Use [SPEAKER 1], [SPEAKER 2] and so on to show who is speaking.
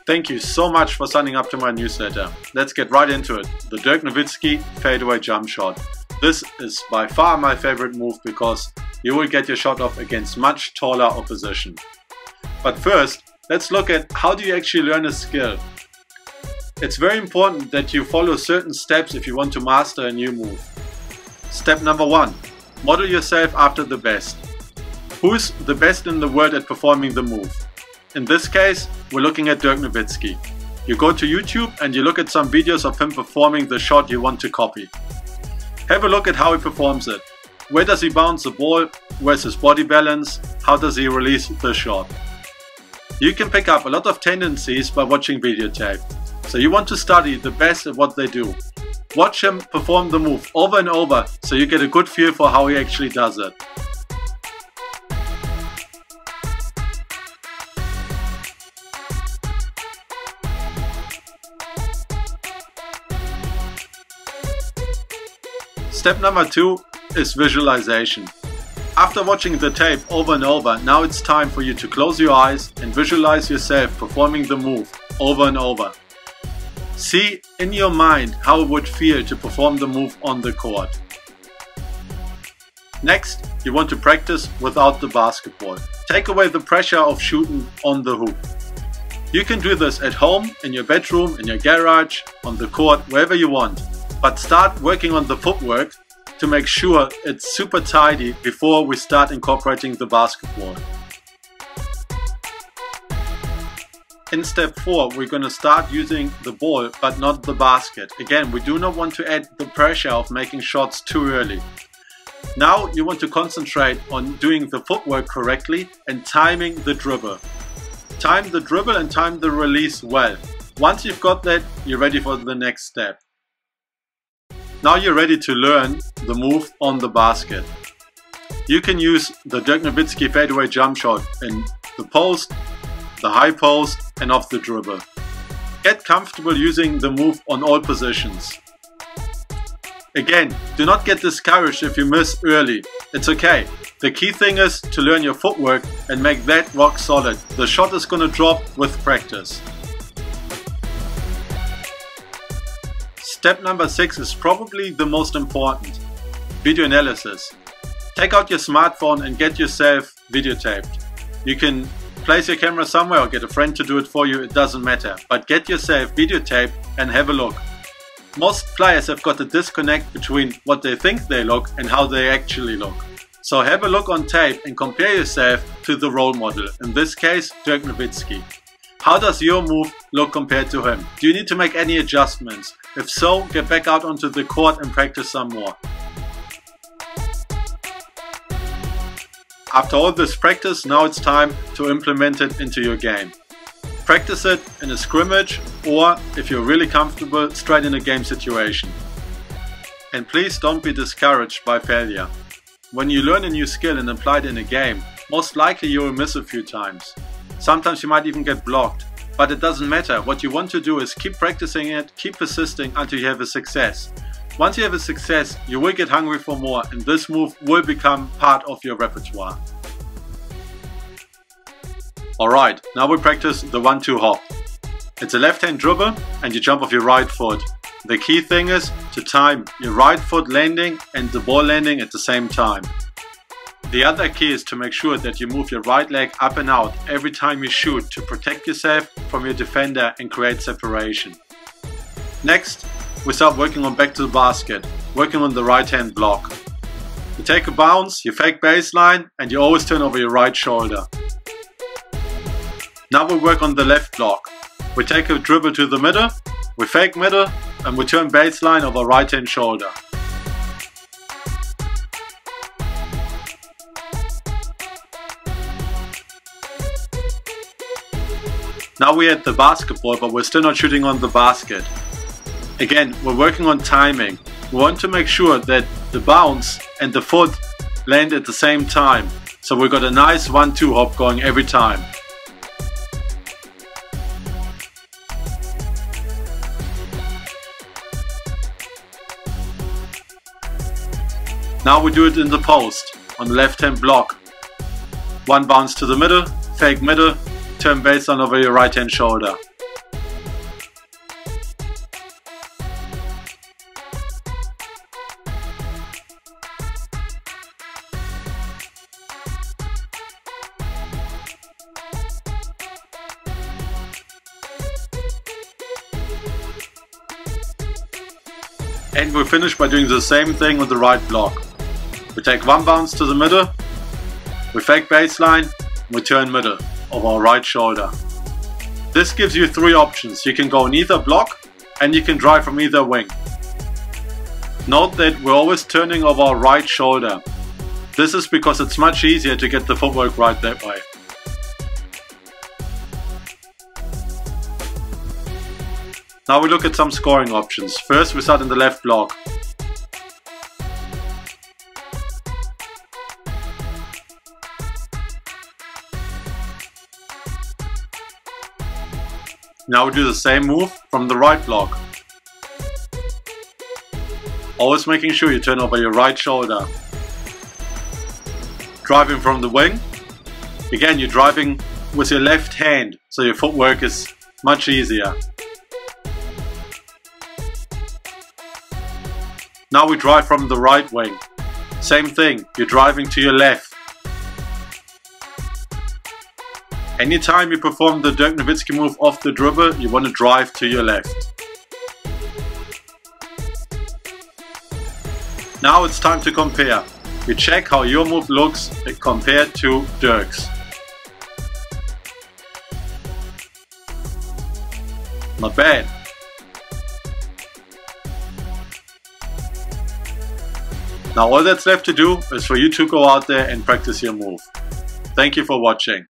[SPEAKER 1] Thank you so much for signing up to my newsletter. Let's get right into it. The Dirk Nowitzki Fade Away jump shot. This is by far my favorite move because you will get your shot off against much taller opposition. But first, let's look at how do you actually learn a skill. It's very important that you follow certain steps if you want to master a new move. Step number 1. Model yourself after the best. Who's the best in the world at performing the move? In this case, we're looking at Dirk Nowitzki. You go to YouTube and you look at some videos of him performing the shot you want to copy. Have a look at how he performs it. Where does he bounce the ball? Where's his body balance? How does he release the shot? You can pick up a lot of tendencies by watching videotape. So you want to study the best at what they do. Watch him perform the move over and over so you get a good feel for how he actually does it. Step number 2 is visualization. After watching the tape over and over, now it's time for you to close your eyes and visualize yourself performing the move over and over. See in your mind how it would feel to perform the move on the court. Next, you want to practice without the basketball. Take away the pressure of shooting on the hoop. You can do this at home, in your bedroom, in your garage, on the court, wherever you want. But start working on the footwork to make sure it's super tidy before we start incorporating the basketball. In step 4, we're going to start using the ball but not the basket. Again, we do not want to add the pressure of making shots too early. Now you want to concentrate on doing the footwork correctly and timing the dribble. Time the dribble and time the release well. Once you've got that, you're ready for the next step. Now you're ready to learn the move on the basket. You can use the Dirk Nowitzki Fade Away jump shot in the post, the high post and off the dribble. Get comfortable using the move on all positions. Again, do not get discouraged if you miss early. It's okay. The key thing is to learn your footwork and make that rock solid. The shot is going to drop with practice. Step number 6 is probably the most important. Video analysis. Take out your smartphone and get yourself videotaped. You can place your camera somewhere or get a friend to do it for you, it doesn't matter. But get yourself videotaped and have a look. Most players have got a disconnect between what they think they look and how they actually look. So have a look on tape and compare yourself to the role model, in this case Dirk Nowitzki. How does your move look compared to him? Do you need to make any adjustments? If so, get back out onto the court and practice some more. After all this practice, now it's time to implement it into your game. Practice it in a scrimmage or, if you're really comfortable, straight in a game situation. And please don't be discouraged by failure. When you learn a new skill and apply it in a game, most likely you will miss a few times. Sometimes you might even get blocked, but it doesn't matter. What you want to do is keep practicing it, keep persisting until you have a success. Once you have a success, you will get hungry for more and this move will become part of your repertoire. Alright, now we practice the 1-2 hop. It's a left-hand dribble and you jump off your right foot. The key thing is to time your right foot landing and the ball landing at the same time. The other key is to make sure that you move your right leg up and out every time you shoot to protect yourself from your defender and create separation. Next, we start working on back to the basket, working on the right hand block. You take a bounce, you fake baseline and you always turn over your right shoulder. Now we work on the left block. We take a dribble to the middle, we fake middle and we turn baseline over right hand shoulder. Now we're at the basketball, but we're still not shooting on the basket. Again, we're working on timing. We want to make sure that the bounce and the foot land at the same time. So we've got a nice 1-2 hop going every time. Now we do it in the post, on the left hand block. One bounce to the middle, fake middle, turn baseline over your right hand shoulder. And we finish by doing the same thing with the right block. We take one bounce to the middle, we fake baseline, we turn middle of our right shoulder. This gives you three options. You can go in either block and you can drive from either wing. Note that we're always turning over our right shoulder. This is because it's much easier to get the footwork right that way. Now we look at some scoring options. First we start in the left block. Now we do the same move from the right block. Always making sure you turn over your right shoulder. Driving from the wing. Again, you're driving with your left hand, so your footwork is much easier. Now we drive from the right wing. Same thing, you're driving to your left. Anytime you perform the Dirk Nowitzki move off the dribble, you want to drive to your left. Now it's time to compare. You check how your move looks compared to Dirk's. Not bad. Now all that's left to do is for you to go out there and practice your move. Thank you for watching.